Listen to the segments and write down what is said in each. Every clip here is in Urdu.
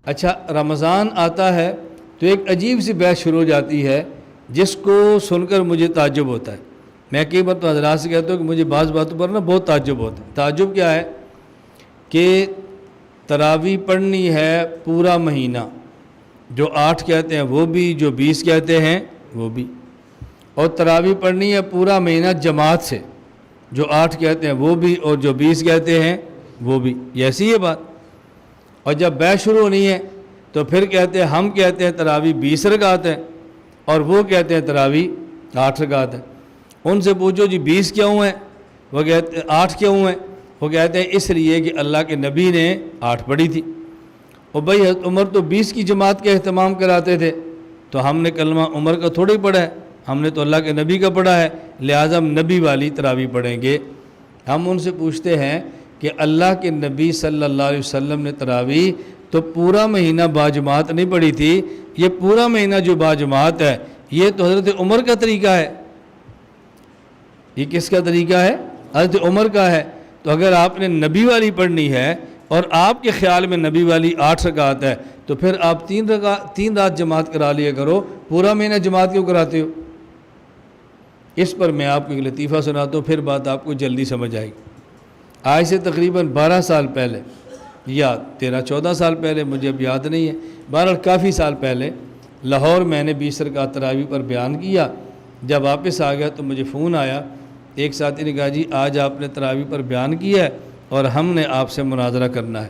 اچھا رمضان آتا ہے تو ایک عجیب سی بحث شروع ہو جاتی ہے جس کو سن کر مجھے تعجب ہوتا ہے۔ میں کئی بار تو حضرات سے کہتا ہوں کہ مجھے بعض باتوں پر نا بہت تعجب ہوتا ہے۔ تعجب کیا ہے کہ تراویح پڑھنی ہے پورا مہینہ، جو 8 کہتے ہیں وہ بھی، جو 20 کہتے ہیں وہ بھی، اور تراویح پڑھنی ہے پورا مہینہ جماعت سے، جو 8 کہتے ہیں وہ بھی اور جو 20 کہتے ہیں وہ بھی، یہ ایسی ہے بات۔ اور جب بحث شروع ہونی ہے تو پھر کہتے ہیں ہم کہتے ہیں تراویح 20 رکعت ہے اور وہ کہتے ہیں تراویح 8 رکعت ہے۔ ان سے پوچھو جی 20 کیوں ہیں، وہ کہتے ہیں 8 کیوں ہیں، وہ کہتے ہیں اس لیے کہ اللہ کے نبی نے 8 پڑھی تھی۔ اور بھائی حضرت عمر تو 20 کی جماعت کا اہتمام کراتے تھے، تو ہم نے کلمہ عمر کا تھوڑا ہی پڑھا ہے، ہم نے تو اللہ کے نبی کا پڑھا ہے، لہٰذا ہم نبی والی تراویح پڑھیں گے۔ ہم ان سے پوچھتے ہیں کہ اللہ کے نبی صلی اللہ علیہ وسلم نے تراویح تو پورا مہینہ باجماعت نہیں پڑھی تھی، یہ پورا مہینہ جو باجماعت ہے یہ تو حضرت عمر کا طریقہ ہے۔ یہ کس کا طریقہ ہے؟ حضرت عمر کا ہے۔ تو اگر آپ نے نبی والی پڑھنی ہے اور آپ کے خیال میں نبی والی 8 رکعت ہے تو پھر آپ 3 رات جماعت کرا لیا کرو، پورا مہینہ جماعت کیوں کراتے ہو؟ اس پر میں آپ کو ایک لطیفہ سناتا ہوں، پھر بات آپ کو جلدی سمجھ آئے گی۔ آج سے تقریباً 12 سال پہلے یا 13-14 سال پہلے، مجھے اب یاد نہیں ہے، بہرحال کافی سال پہلے لاہور میں نے 20 رکعت تراویح پر بیان کیا۔ جب واپس آ گیا تو مجھے فون آیا، ایک ساتھی نے کہا جی آج آپ نے تراویح پر بیان کیا ہے اور ہم نے آپ سے مناظرہ کرنا ہے۔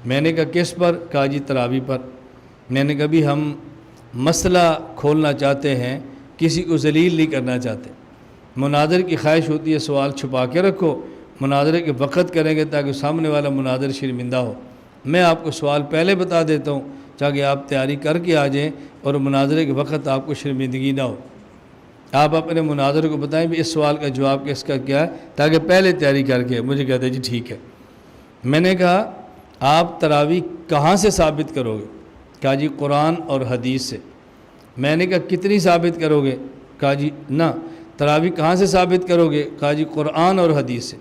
میں نے کہا کس پر؟ کہا جی تراویح پر۔ میں نے کہا بھی ہم مسئلہ کھولنا چاہتے ہیں، کسی کو ذلیل نہیں کرنا چاہتے۔ مناظر کی خواہش ہوتی ہے سوال چھپا کے رکھو، مناظرے کے وقت کریں گے تاکہ سامنے والا مناظر شرمندہ ہو۔ میں آپ کو سوال پہلے بتا دیتا ہوں تاکہ آپ تیاری کر کے آ جائیں اور مناظرے کے وقت آپ کو شرمندگی نہ ہو۔ آپ اپنے مناظر کو بتائیں بھی اس سوال کا جواب کس کا کیا ہے، تاکہ پہلے تیاری کر کے۔ مجھے کہتے ہیں جی ٹھیک ہے۔ میں نے کہا آپ تراویح کہاں سے ثابت کرو گے؟ کہا جی قرآن اور حدیث سے۔ میں نے کہا کتنی ثابت کرو گے؟ کہا جی نہ تراویح کہاں سے ثابت کرو گے؟ کہا جی قرآن اور حدیث سے۔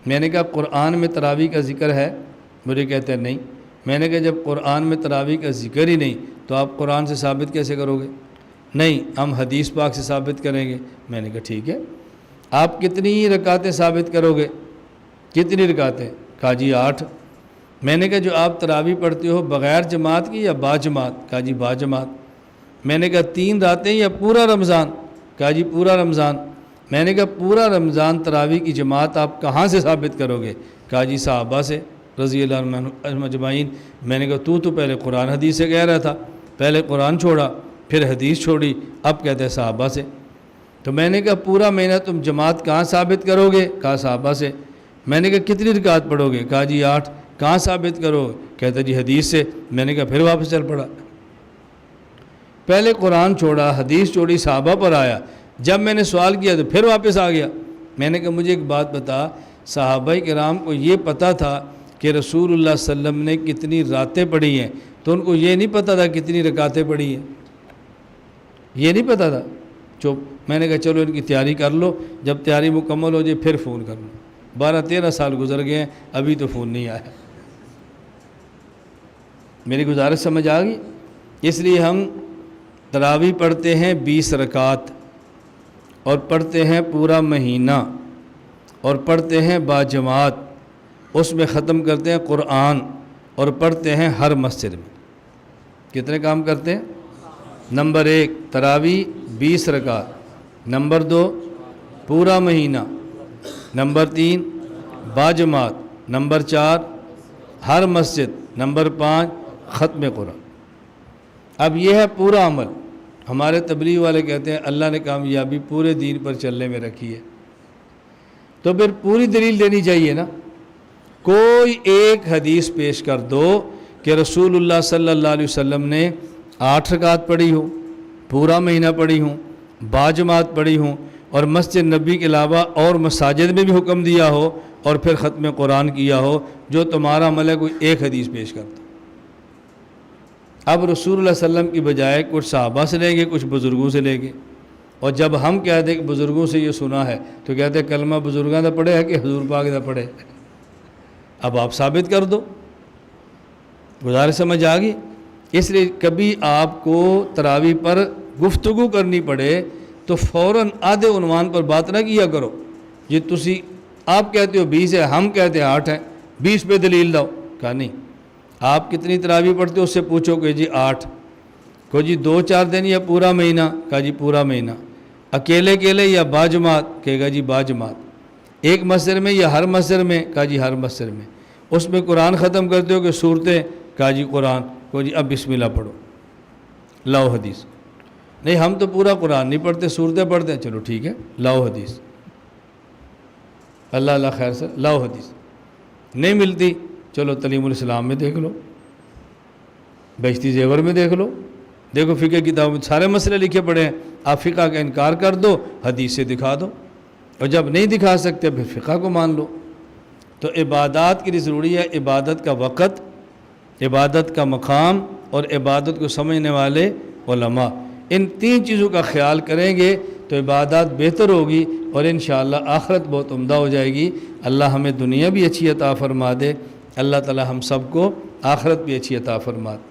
میں نے کہا قرآن میں تراویح کا ذکر ہے؟ مجھے کہتے ہیں نہیں۔ میں نے کہا جب قرآن میں تراویح کا ذکر ہی نہیں تو آپ قرآن سے ثابت کیسے کرو گے؟ نہیں ہم حدیث پاک سے ثابت کریں گے۔ میں نے کہا ٹھیک ہے، آپ کتنی رکعتیں ثابت کرو گے؟ کتنی رکعتیں؟ کہا جی 8۔ میں نے کہا جو آپ تراویح پڑھتے ہو بغیر جماعت کی یا با جماعت؟ کہا جی با جماعت۔ میں نے کہا 3 راتیں یا پورا رمضان؟ کہا جی پورا رمضان۔ میں نے کہا پورا رمضان تراویح کی جماعت آپ کہاں سے ثابت کرو گے؟ کہا جی صحابہ سے رضی اللہ عنہم اجمعین۔ میں نے کہا تو پہلے قرآن حدیث سے کہہ رہا تھا، پہلے قرآن چھوڑا پھر حدیث چھوڑی، اب کہتے ہیں صحابہ سے۔ تو میں نے کہا پورا مہینہ تم جماعت کہاں ثابت کرو گے؟ کہا صحابہ سے۔ میں نے کہا کتنی رکعت پڑھو گے؟ کہا جی 8۔ کہاں ثابت کرو گے؟ کہتا جی حدیث سے۔ میں نے کہا پھر واپس چل پڑا، پہلے قرآن چھوڑا حدیث چھوڑی صحابہ پر آیا، جب میں نے سوال کیا تو پھر واپس آ گیا۔ میں نے کہا مجھے ایک بات بتا، صحابہ کرام کو یہ پتہ تھا کہ رسول اللہ صلی اللہ علیہ وسلم نے کتنی راتیں پڑھی ہیں، تو ان کو یہ نہیں پتہ تھا کتنی رکعتیں پڑھی ہیں؟ یہ نہیں پتہ تھا؟ چپ۔ میں نے کہا چلو ان کی تیاری کر لو، جب تیاری مکمل ہو جائے پھر فون کر لو۔ 12-13 سال گزر گئے ہیں، ابھی تو فون نہیں آیا۔ میری گزارش سمجھ آ گئی؟ اس لیے ہم تراویح پڑھتے ہیں 20 رکعت اور پڑھتے ہیں پورا مہینہ اور پڑھتے ہیں باجماعت، اس میں ختم کرتے ہیں قرآن اور پڑھتے ہیں ہر مسجد میں۔ کتنے کام کرتے ہیں؟ نمبر 1 تراویح 20 رکعت، نمبر 2 پورا مہینہ، نمبر 3 باجماعت، نمبر 4 ہر مسجد، نمبر 5 ختم قرآن۔ اب یہ ہے پورا عمل۔ ہمارے تبلیغ والے کہتے ہیں اللہ نے کامیابی پورے دین پر چلنے میں رکھی ہے، تو پھر پوری دلیل دینی چاہیے نا۔ کوئی ایک حدیث پیش کر دو کہ رسول اللہ صلی اللہ علیہ وسلم نے 8 رکعت پڑھی ہوں، پورا مہینہ پڑھی ہوں، باجماعت پڑھی ہوں، اور مسجد نبی کے علاوہ اور مساجد میں بھی حکم دیا ہو اور پھر ختم قرآن کیا ہو، جو تمہارا عمل ہے کوئی ایک حدیث پیش کرتا۔ اب رسول اللہ صلی اللہ علیہ وسلم کی بجائے کچھ صحابہ سے لیں گے، کچھ بزرگوں سے لیں گے، اور جب ہم کہتے ہیں کہ بزرگوں سے یہ سنا ہے تو کہتے ہیں کلمہ بزرگاں دا پڑھے ہے کہ حضور پاک دا پڑھے؟ اب آپ ثابت کر دو۔ گزارش سمجھ آ گئی؟ اس لیے کبھی آپ کو تراویح پر گفتگو کرنی پڑے تو فوراً آدھے عنوان پر بات نہ کیا کرو، جی تسی آپ کہتے ہو 20 ہے، ہم کہتے ہیں 8 ہے، 20 پہ دلیل لاؤ۔ کہا نہیں، آپ کتنی تراویح پڑھتے ہو اس سے پوچھو کہ جی 8، کو جی 2-4 دن یا پورا مہینہ؟ کہا جی پورا مہینہ۔ اکیلے اکیلے یا باجماعت؟ کہے گا جی باجماعت۔ ایک مسجد میں یا ہر مسجد میں؟ کہا جی ہر مسجد میں۔ اس میں قرآن ختم کرتے ہو کہ صورتیں؟ کہا جی قرآن۔ کو جی اب بسم اللہ پڑھو، لاؤ حدیث۔ نہیں ہم تو پورا قرآن نہیں پڑھتے، صورتیں پڑھتے ہیں۔ چلو ٹھیک ہے، لاؤ حدیث، اللہ اللہ خیر سے لاؤ حدیث۔ نہیں ملتی، چلو تعلیم الاسلام میں دیکھ لو، بہشتی زیور میں دیکھ لو، دیکھو فقہ کتاب میں سارے مسئلے لکھے پڑے ہیں، آپ فقہ کا انکار کر دو، حدیث سے دکھا دو، اور جب نہیں دکھا سکتے پھر فقہ کو مان لو۔ تو عبادات کے لیے ضروری ہے عبادت کا وقت، عبادت کا مقام، اور عبادت کو سمجھنے والے علماء۔ ان 3 چیزوں کا خیال کریں گے تو عبادات بہتر ہوگی، اور انشاءاللہ آخرت بہت عمدہ ہو جائے گی۔ اللہ ہمیں دنیا بھی اچھی عطا فرما دے، اللہ تعالی ہم سب کو آخرت بھی اچھی عطا فرما دے۔